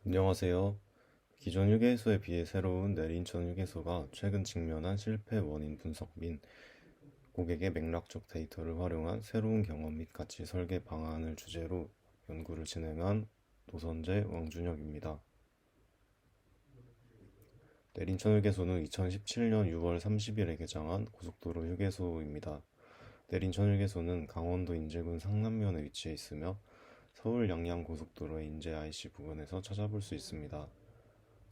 안녕하세요. 기존 휴게소에 비해 새로운 내린천 휴게소가 최근 직면한 실패 원인 분석 및 고객의 맥락적 데이터를 활용한 새로운 경험 및 가치 설계 방안을 주제로 연구를 진행한 노선재 왕준혁입니다. 내린천 휴게소는 2017년 6월 30일에 개장한 고속도로 휴게소입니다. 내린천 휴게소는 강원도 인제군 상남면에 위치해 있으며 서울 양양 고속도로의 인제 IC 부근에서 찾아볼 수 있습니다.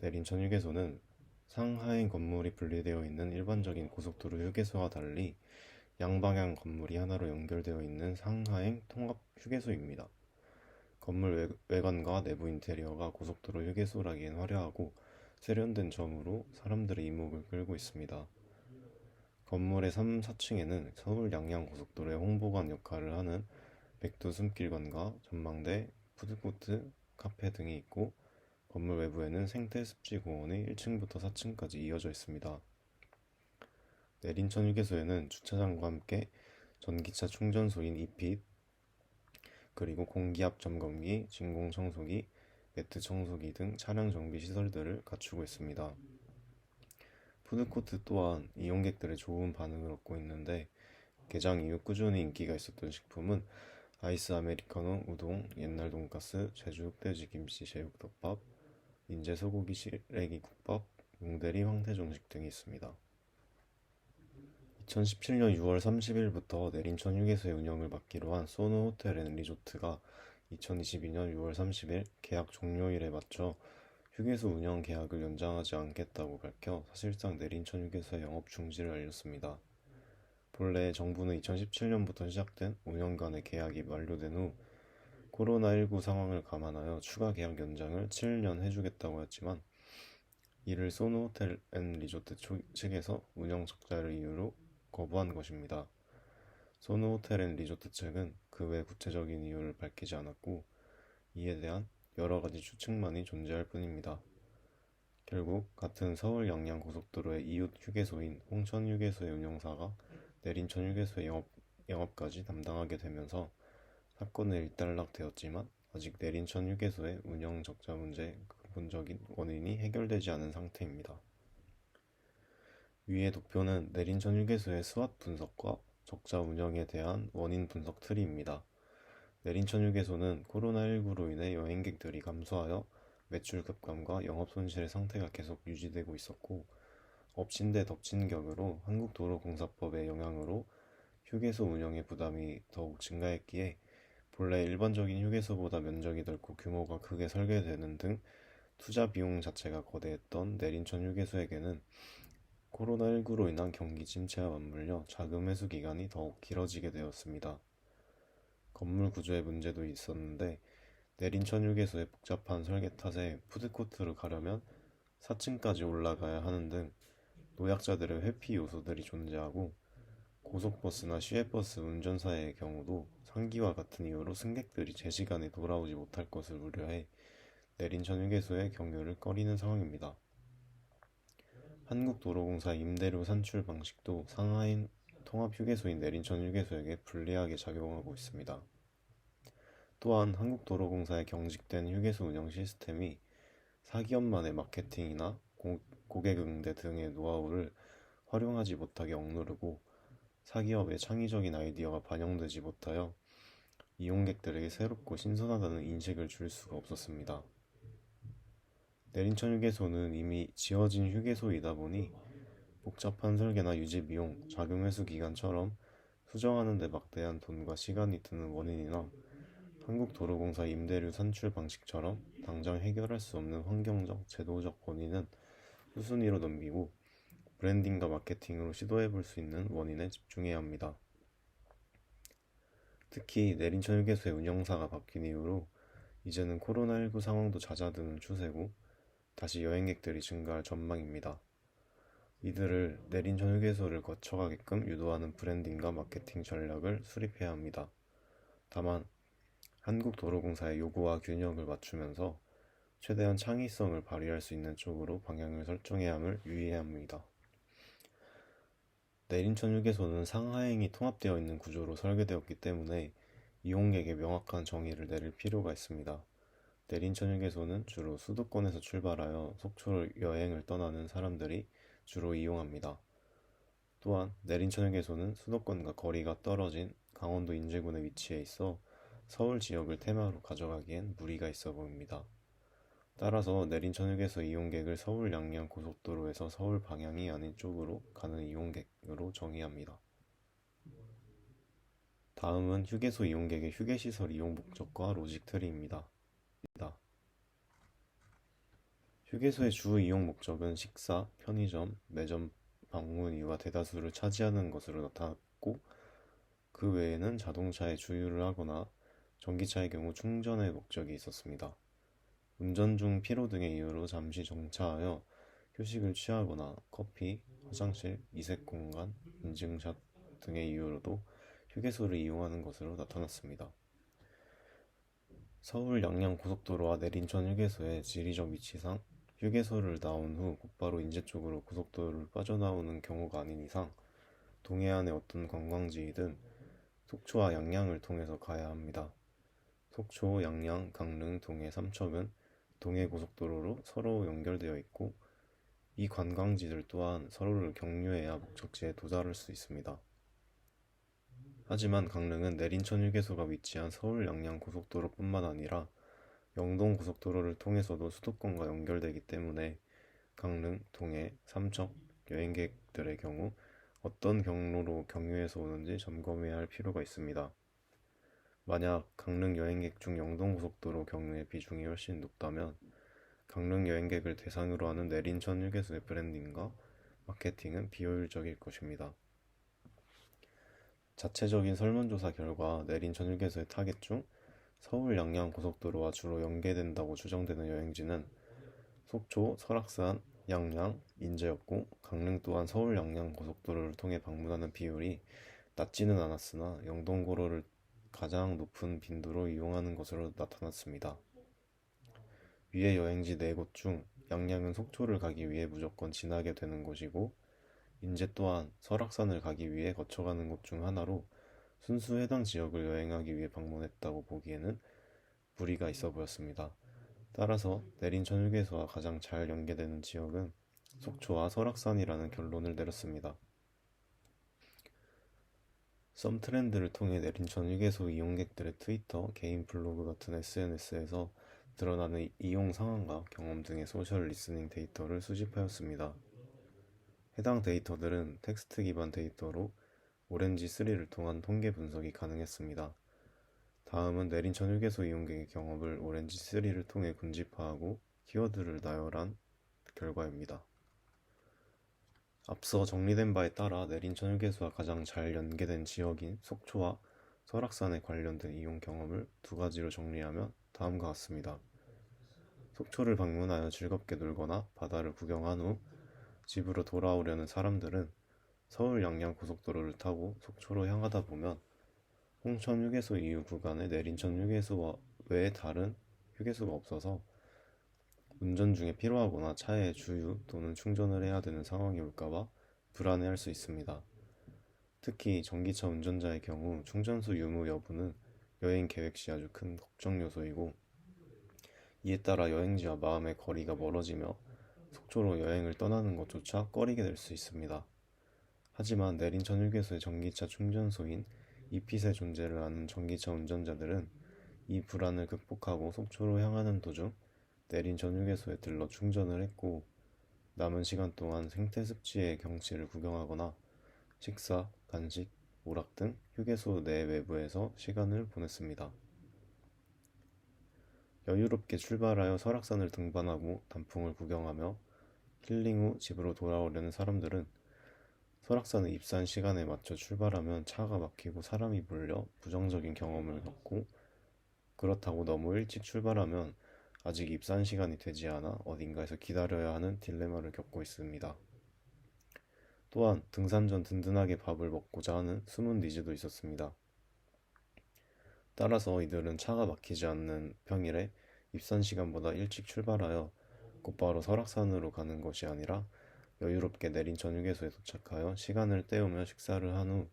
내린천 휴게소는 상하행 건물이 분리되어 있는 일반적인 고속도로 휴게소와 달리 양방향 건물이 하나로 연결되어 있는 상하행 통합 휴게소입니다. 건물 외관과 내부 인테리어가 고속도로 휴게소라기엔 화려하고 세련된 점으로 사람들의 이목을 끌고 있습니다. 건물의 3, 4층에는 서울 양양 고속도로의 홍보관 역할을 하는 백두 숨길관과 전망대, 푸드코트, 카페 등이 있고 건물 외부에는 생태습지공원이 1층부터 4층까지 이어져 있습니다. 내린천 휴게소에는 주차장과 함께 전기차 충전소인 이핏, 그리고 공기압 점검기, 진공청소기, 매트 청소기 등 차량 정비 시설들을 갖추고 있습니다. 푸드코트 또한 이용객들의 좋은 반응을 얻고 있는데 개장 이후 꾸준히 인기가 있었던 식품은 아이스 아메리카노, 우동, 옛날 돈가스, 제주 흑돼지 김치 제육덮밥, 인제 소고기 시래기 국밥, 용대리 황태정식 등이 있습니다. 2017년 6월 30일부터 내린천 휴게소의 운영을 맡기로 한 소노 호텔 앤 리조트가 2022년 6월 30일 계약 종료일에 맞춰 휴게소 운영 계약을 연장하지 않겠다고 밝혀 사실상 내린천 휴게소의 영업 중지를 알렸습니다. 본래 정부는 2017년부터 시작된 5년간의 계약이 만료된 후 코로나19 상황을 감안하여 추가 계약 연장을 7년 해주겠다고 했지만 이를 소노 호텔 앤 리조트 측에서 운영 적자를 이유로 거부한 것입니다. 소노 호텔 앤 리조트 측은 그 외 구체적인 이유를 밝히지 않았고 이에 대한 여러 가지 추측만이 존재할 뿐입니다. 결국 같은 서울 양양 고속도로의 이웃 휴게소인 홍천 휴게소의 운영사가 내린천 휴게소의 영업까지 담당하게 되면서 사건은 일단락되었지만 아직 내린천 휴게소의 운영 적자 문제의 근본적인 원인이 해결되지 않은 상태입니다. 위의 도표는 내린천 휴게소의 스왓 분석과 적자 운영에 대한 원인 분석 트리입니다. 내린천 휴게소는 코로나19로 인해 여행객들이 감소하여 매출 급감과 영업 손실의 상태가 계속 유지되고 있었고 엎친 데 덮친 격으로 한국도로공사법의 영향으로 휴게소 운영의 부담이 더욱 증가했기에 본래 일반적인 휴게소보다 면적이 넓고 규모가 크게 설계되는 등 투자 비용 자체가 거대했던 내린천 휴게소에게는 코로나19로 인한 경기 침체와 맞물려 자금 회수 기간이 더욱 길어지게 되었습니다. 건물 구조의 문제도 있었는데 내린천 휴게소의 복잡한 설계 탓에 푸드코트를 가려면 4층까지 올라가야 하는 등 노약자들의 회피 요소들이 존재하고 고속버스나 시외버스 운전사의 경우도 상기와 같은 이유로 승객들이 제 시간에 돌아오지 못할 것을 우려해 내린천 휴게소의 경유를 꺼리는 상황입니다. 한국도로공사 임대료 산출 방식도 상하인 통합휴게소인 내린천 휴게소에게 불리하게 작용하고 있습니다. 또한 한국도로공사의 경직된 휴게소 운영 시스템이 사기업만의 마케팅이나 고객 응대 등의 노하우를 활용하지 못하게 억누르고 사기업의 창의적인 아이디어가 반영되지 못하여 이용객들에게 새롭고 신선하다는 인식을 줄 수가 없었습니다. 내린천 휴게소는 이미 지어진 휴게소이다 보니 복잡한 설계나 유지 비용, 자금 회수 기간처럼 수정하는 데 막대한 돈과 시간이 드는 원인이나 한국도로공사 임대료 산출 방식처럼 당장 해결할 수 없는 환경적, 제도적 원인은 수순위로 넘기고 브랜딩과 마케팅으로 시도해볼 수 있는 원인에 집중해야 합니다. 특히 내린천 휴게소의 운영사가 바뀐 이후로 이제는 코로나19 상황도 잦아드는 추세고 다시 여행객들이 증가할 전망입니다. 이들을 내린천 휴게소를 거쳐가게끔 유도하는 브랜딩과 마케팅 전략을 수립해야 합니다. 다만 한국도로공사의 요구와 균형을 맞추면서 최대한 창의성을 발휘할 수 있는 쪽으로 방향을 설정해야 함을 유의해야 합니다. 내린천 휴게소는 상하행이 통합되어 있는 구조로 설계되었기 때문에 이용객의 명확한 정의를 내릴 필요가 있습니다. 내린천휴게소는 주로 수도권에서 출발하여 속초를 여행을 떠나는 사람들이 주로 이용합니다. 또한 내린천휴게소는 수도권과 거리가 떨어진 강원도 인제군에 위치해 있어 서울 지역을 테마로 가져가기엔 무리가 있어 보입니다. 따라서 내린천휴게소 이용객을 서울 양양 고속도로에서 서울 방향이 아닌 쪽으로 가는 이용객으로 정의합니다. 다음은 휴게소 이용객의 휴게시설 이용 목적과 로직 트리입니다. 휴게소의 주 이용 목적은 식사, 편의점, 매점 방문 이유가 대다수를 차지하는 것으로 나타났고, 그 외에는 자동차에 주유를 하거나 전기차의 경우 충전의 목적이 있었습니다. 운전 중 피로 등의 이유로 잠시 정차하여 휴식을 취하거나 커피, 화장실, 이색 공간, 인증샷 등의 이유로도 휴게소를 이용하는 것으로 나타났습니다. 서울 양양 고속도로와 내린천 휴게소의 지리적 위치상 휴게소를 나온 후 곧바로 인제 쪽으로 고속도로를 빠져나오는 경우가 아닌 이상 동해안의 어떤 관광지이든 속초와 양양을 통해서 가야 합니다. 속초, 양양, 강릉, 동해, 삼척은 동해고속도로로 서로 연결되어 있고 이 관광지들 또한 서로를 경유해야 목적지에 도달할 수 있습니다. 하지만 강릉은 내린천 휴게소가 위치한 서울 양양 고속도로뿐만 아니라 영동 고속도로를 통해서도 수도권과 연결되기 때문에 강릉, 동해, 삼척 여행객들의 경우 어떤 경로로 경유해서 오는지 점검해야 할 필요가 있습니다. 만약 강릉 여행객 중 영동 고속도로 경유의 비중이 훨씬 높다면 강릉 여행객을 대상으로 하는 내린천 휴게소의 브랜딩과 마케팅은 비효율적일 것입니다. 자체적인 설문조사 결과 내린천 휴게소의 타겟 중 서울 양양 고속도로와 주로 연계된다고 추정되는 여행지는 속초, 설악산, 양양, 인제였고 강릉 또한 서울 양양 고속도로를 통해 방문하는 비율이 낮지는 않았으나 영동고로를 가장 높은 빈도로 이용하는 것으로 나타났습니다. 위의 여행지 4곳 중 양양은 속초를 가기 위해 무조건 지나게 되는 곳이고 인제 또한 설악산을 가기 위해 거쳐가는 곳 중 하나로 순수 해당 지역을 여행하기 위해 방문했다고 보기에는 무리가 있어 보였습니다. 따라서 내린천 휴게소와 가장 잘 연계되는 지역은 속초와 설악산이라는 결론을 내렸습니다. 썸트렌드를 통해 내린천 휴게소 이용객들의 트위터, 개인 블로그 같은 SNS에서 드러나는 이용 상황과 경험 등의 소셜 리스닝 데이터를 수집하였습니다. 해당 데이터들은 텍스트 기반 데이터로 오렌지3를 통한 통계 분석이 가능했습니다. 다음은 내린천 휴게소 이용객의 경험을 오렌지3를 통해 군집화하고 키워드를 나열한 결과입니다. 앞서 정리된 바에 따라 내린천 휴게소와 가장 잘 연계된 지역인 속초와 설악산에 관련된 이용 경험을 2가지로 정리하면 다음과 같습니다. 속초를 방문하여 즐겁게 놀거나 바다를 구경한 후 집으로 돌아오려는 사람들은 서울 양양 고속도로를 타고 속초로 향하다 보면 홍천 휴게소 이후 구간에 내린천 휴게소 외에 다른 휴게소가 없어서 운전 중에 피로하거나 차에 주유 또는 충전을 해야 되는 상황이 올까봐 불안해할 수 있습니다. 특히 전기차 운전자의 경우 충전소 유무 여부는 여행 계획 시 아주 큰 걱정 요소이고 이에 따라 여행지와 마음의 거리가 멀어지며 속초로 여행을 떠나는 것조차 꺼리게 될 수 있습니다. 하지만 내린천 휴게소의 전기차 충전소인 이핏의 존재를 아는 전기차 운전자들은 이 불안을 극복하고 속초로 향하는 도중 내린천 휴게소에 들러 충전을 했고 남은 시간 동안 생태습지의 경치를 구경하거나 식사, 간식, 오락 등 휴게소 내 외부에서 시간을 보냈습니다. 여유롭게 출발하여 설악산을 등반하고 단풍을 구경하며 힐링 후 집으로 돌아오려는 사람들은 설악산의 입산 시간에 맞춰 출발하면 차가 막히고 사람이 몰려 부정적인 경험을 겪고 그렇다고 너무 일찍 출발하면 아직 입산 시간이 되지 않아 어딘가에서 기다려야 하는 딜레마를 겪고 있습니다. 또한 등산 전 든든하게 밥을 먹고자 하는 숨은 니즈도 있었습니다. 따라서 이들은 차가 막히지 않는 평일에 입산 시간보다 일찍 출발하여 곧바로 설악산으로 가는 것이 아니라 여유롭게 내린천 휴게소에 도착하여 시간을 때우며 식사를 한 후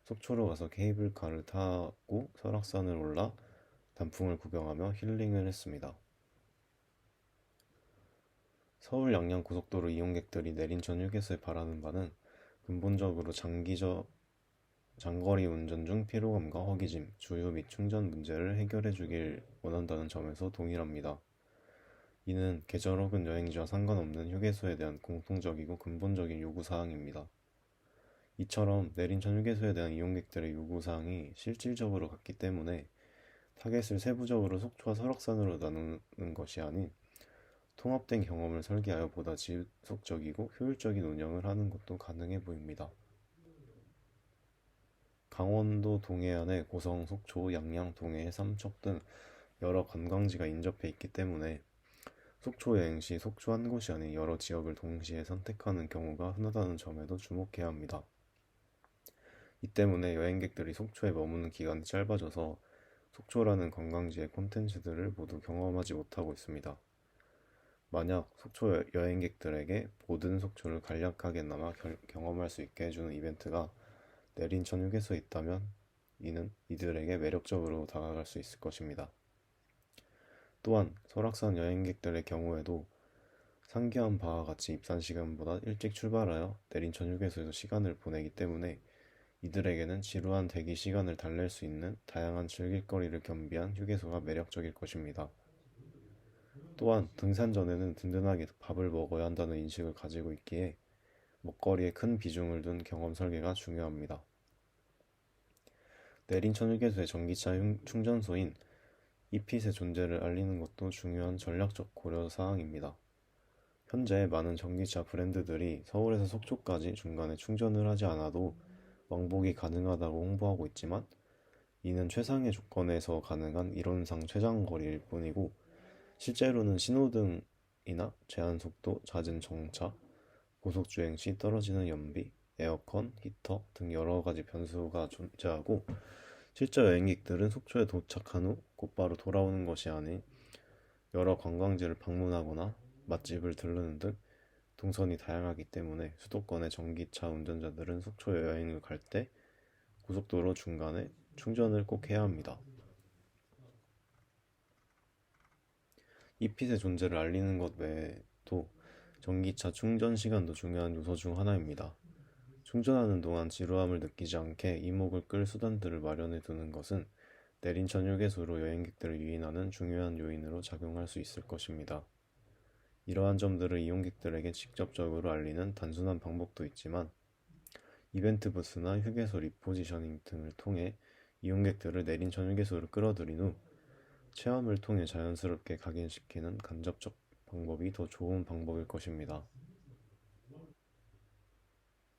속초로 가서 케이블카를 타고 설악산을 올라 단풍을 구경하며 힐링을 했습니다. 서울 양양 고속도로 이용객들이 내린천 휴게소에 바라는 바는 근본적으로 장거리 운전 중 피로감과 허기짐, 주유 및 충전 문제를 해결해 주길 원한다는 점에서 동일합니다. 이는 계절 혹은 여행지와 상관없는 휴게소에 대한 공통적이고 근본적인 요구사항입니다. 이처럼 내린천 휴게소에 대한 이용객들의 요구사항이 실질적으로 같기 때문에 타겟을 세부적으로 속초와 설악산으로 나누는 것이 아닌 통합된 경험을 설계하여 보다 지속적이고 효율적인 운영을 하는 것도 가능해 보입니다. 강원도 동해안에 고성, 속초, 양양, 동해, 삼척 등 여러 관광지가 인접해 있기 때문에 속초 여행 시 속초 한 곳이 아닌 여러 지역을 동시에 선택하는 경우가 흔하다는 점에도 주목해야 합니다. 이 때문에 여행객들이 속초에 머무는 기간이 짧아져서 속초라는 관광지의 콘텐츠들을 모두 경험하지 못하고 있습니다. 만약 속초 여행객들에게 모든 속초를 간략하게나마 경험할 수 있게 해주는 이벤트가 내린천 휴게소에 있다면 이는 이들에게 매력적으로 다가갈 수 있을 것입니다. 또한 설악산 여행객들의 경우에도 상기한 바와 같이 입산 시간보다 일찍 출발하여 내린천 휴게소에서 시간을 보내기 때문에 이들에게는 지루한 대기 시간을 달랠 수 있는 다양한 즐길거리를 겸비한 휴게소가 매력적일 것입니다. 또한 등산 전에는 든든하게 밥을 먹어야 한다는 인식을 가지고 있기에 먹거리에 큰 비중을 둔 경험 설계가 중요합니다. 내린천 휴게소의 전기차 충전소인 이핏의 존재를 알리는 것도 중요한 전략적 고려 사항입니다. 현재 많은 전기차 브랜드들이 서울에서 속초까지 중간에 충전을 하지 않아도 왕복이 가능하다고 홍보하고 있지만 이는 최상의 조건에서 가능한 이론상 최장거리일 뿐이고 실제로는 신호등이나 제한속도, 잦은 정차, 고속주행 시 떨어지는 연비, 에어컨, 히터 등 여러 가지 변수가 존재하고 실제 여행객들은 속초에 도착한 후 곧바로 돌아오는 것이 아닌 여러 관광지를 방문하거나 맛집을 들르는 등 동선이 다양하기 때문에 수도권의 전기차 운전자들은 속초 여행을 갈 때 고속도로 중간에 충전을 꼭 해야 합니다. 이핏의 존재를 알리는 것 외에도 전기차 충전 시간도 중요한 요소 중 하나입니다. 충전하는 동안 지루함을 느끼지 않게 이목을 끌 수단들을 마련해 두는 것은 내린천 휴게소로 여행객들을 유인하는 중요한 요인으로 작용할 수 있을 것입니다. 이러한 점들을 이용객들에게 직접적으로 알리는 단순한 방법도 있지만 이벤트 부스나 휴게소 리포지셔닝 등을 통해 이용객들을 내린천 휴게소로 끌어들인 후 체험을 통해 자연스럽게 각인시키는 간접적 방법이 더 좋은 방법일 것입니다.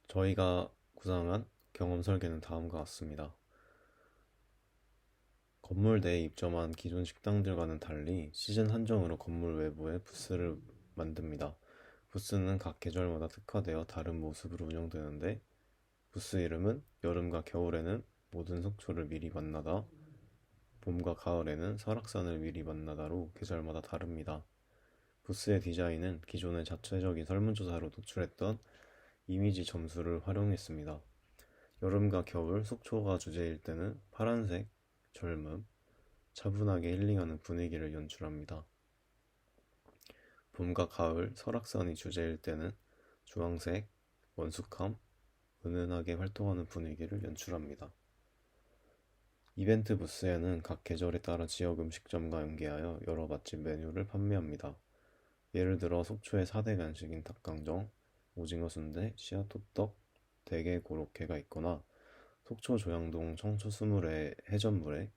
저희가 구상한 경험 설계는 다음과 같습니다. 건물 내에 입점한 기존 식당들과는 달리 시즌 한정으로 건물 외부에 부스를 만듭니다. 부스는 각 계절마다 특화되어 다른 모습으로 운영되는데 부스 이름은 여름과 겨울에는 모든 속초를 미리 만나다, 봄과 가을에는 설악산을 미리 만나다로 계절마다 다릅니다. 부스의 디자인은 기존의 자체적인 설문조사로 도출했던 이미지 점수를 활용했습니다. 여름과 겨울 속초가 주제일 때는 파란색, 젊음, 차분하게 힐링하는 분위기를 연출합니다. 봄과 가을 설악산이 주제일 때는 주황색, 원숙함, 은은하게 활동하는 분위기를 연출합니다. 이벤트 부스에는 각 계절에 따라 지역 음식점과 연계하여 여러 맛집 메뉴를 판매합니다. 예를 들어 속초의 4대 간식인 닭강정, 오징어 순대, 씨앗호떡, 대게 고로케가 있거나 속초 조양동 청초 스물회 해전물회,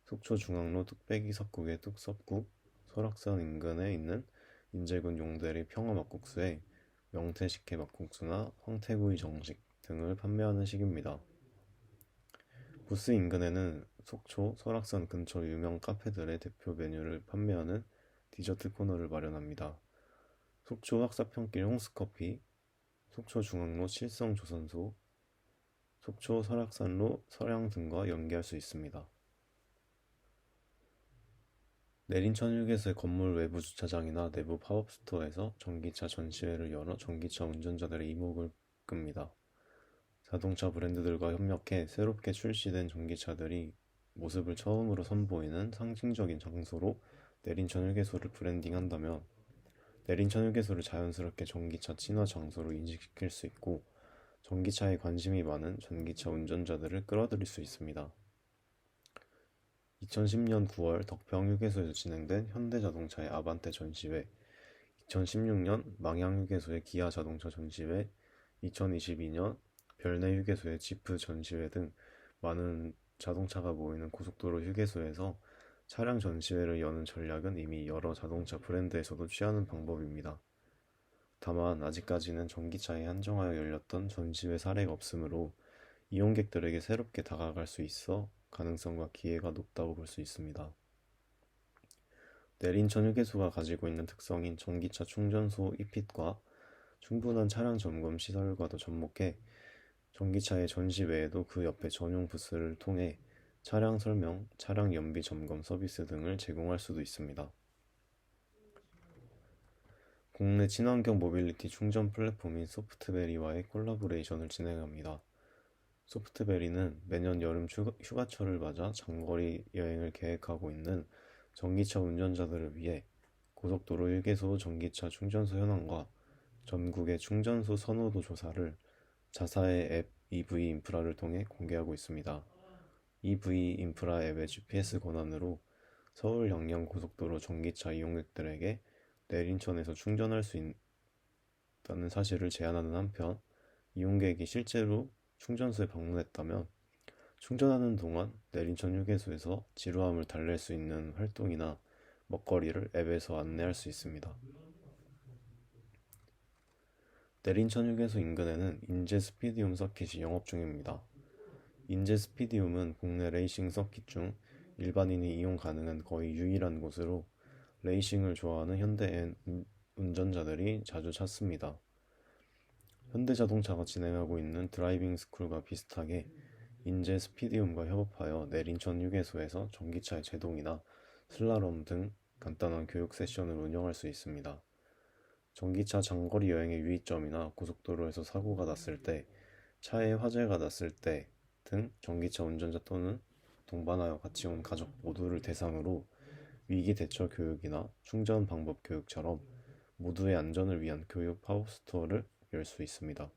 속초 중앙로 뚝배기 석국의 뚝석국, 설악산 인근에 있는 인제군 용대리 평화막국수에 명태식혜 막국수나 황태구이 정식 등을 판매하는 식입니다. 부스 인근에는 속초, 설악산 근처 유명 카페들의 대표 메뉴를 판매하는 디저트 코너를 마련합니다. 속초 학사평길 홍스커피, 속초 중앙로 칠성조선소, 속초 설악산로 서량 등과 연계할 수 있습니다. 내린천 휴게소의 건물 외부 주차장이나 내부 팝업 스토어에서 전기차 전시회를 열어 전기차 운전자들의 이목을 끕니다. 자동차 브랜드들과 협력해 새롭게 출시된 전기차들이 모습을 처음으로 선보이는 상징적인 장소로 내린천 휴게소를 브랜딩한다면 내린천휴게소를 자연스럽게 전기차 친화 장소로 인식시킬 수 있고 전기차에 관심이 많은 전기차 운전자들을 끌어들일 수 있습니다. 2010년 9월 덕평휴게소에서 진행된 현대자동차의 아반떼 전시회, 2016년 망향휴게소의 기아자동차 전시회, 2022년 별내휴게소의 지프 전시회 등 많은 자동차가 모이는 고속도로 휴게소에서 차량 전시회를 여는 전략은 이미 여러 자동차 브랜드에서도 취하는 방법입니다. 다만 아직까지는 전기차에 한정하여 열렸던 전시회 사례가 없으므로 이용객들에게 새롭게 다가갈 수 있어 가능성과 기회가 높다고 볼 수 있습니다. 내린천 휴게소가 가지고 있는 특성인 전기차 충전소 이핏과 충분한 차량 점검 시설과도 접목해 전기차의 전시 외에도 그 옆에 전용 부스를 통해 차량 설명, 차량 연비 점검 서비스 등을 제공할 수도 있습니다. 국내 친환경 모빌리티 충전 플랫폼인 소프트베리와의 콜라보레이션을 진행합니다. 소프트베리는 매년 여름 휴가철을 맞아 장거리 여행을 계획하고 있는 전기차 운전자들을 위해 고속도로 휴게소 전기차 충전소 현황과 전국의 충전소 선호도 조사를 자사의 앱 EV 인프라를 통해 공개하고 있습니다. EV 인프라 앱의 GPS 권한으로 서울 양양 고속도로 전기차 이용객들에게 내린천에서 충전할 수 있다는 사실을 제안하는 한편, 이용객이 실제로 충전소에 방문했다면 충전하는 동안 내린천 휴게소에서 지루함을 달랠 수 있는 활동이나 먹거리를 앱에서 안내할 수 있습니다. 내린천 휴게소 인근에는 인제 스피디움 서킷이 영업 중입니다. 인제 스피디움은 국내 레이싱 서킷 중 일반인이 이용 가능한 거의 유일한 곳으로 레이싱을 좋아하는 현대인 운전자들이 자주 찾습니다. 현대자동차가 진행하고 있는 드라이빙 스쿨과 비슷하게 인제 스피디움과 협업하여 내린천 휴게소에서 전기차의 제동이나 슬라롬 등 간단한 교육 세션을 운영할 수 있습니다. 전기차 장거리 여행의 유의점이나 고속도로에서 사고가 났을 때, 차에 화재가 났을 때 등 전기차 운전자 또는 동반하여 같이 온 가족 모두를 대상으로 위기 대처 교육이나 충전 방법 교육처럼 모두의 안전을 위한 교육 팝업스토어를 열 수 있습니다.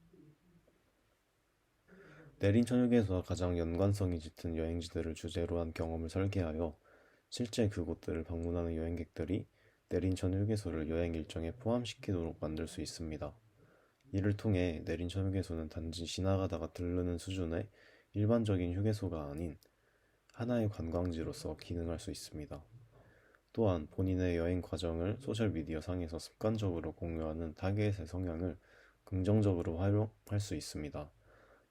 내린천 휴게소와 가장 연관성이 짙은 여행지들을 주제로 한 경험을 설계하여 실제 그곳들을 방문하는 여행객들이 내린천 휴게소를 여행 일정에 포함시키도록 만들 수 있습니다. 이를 통해 내린천 휴게소는 단지 지나가다가 들르는 수준의 일반적인 휴게소가 아닌 하나의 관광지로서 기능할 수 있습니다. 또한 본인의 여행 과정을 소셜미디어 상에서 습관적으로 공유하는 타겟의 성향을 긍정적으로 활용할 수 있습니다.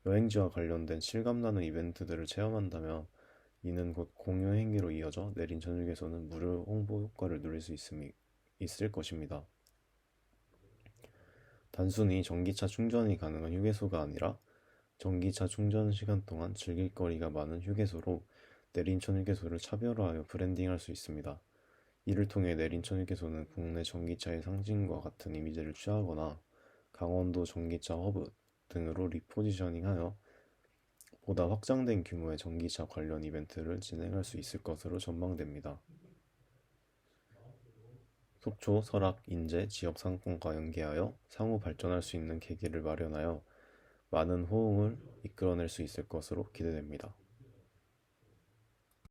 여행지와 관련된 실감나는 이벤트들을 체험한다면 이는 곧 공유 행위로 이어져 내린천 휴게소는 무료 홍보 효과를 누릴 수 있을 것입니다. 단순히 전기차 충전이 가능한 휴게소가 아니라 전기차 충전 시간 동안 즐길 거리가 많은 휴게소로 내린천 휴게소를 차별화하여 브랜딩할 수 있습니다. 이를 통해 내린천 휴게소는 국내 전기차의 상징과 같은 이미지를 취하거나 강원도 전기차 허브 등으로 리포지셔닝하여 보다 확장된 규모의 전기차 관련 이벤트를 진행할 수 있을 것으로 전망됩니다. 속초, 설악, 인제 지역 상권과 연계하여 상호 발전할 수 있는 계기를 마련하여 많은 호응을 이끌어낼 수 있을 것으로 기대됩니다.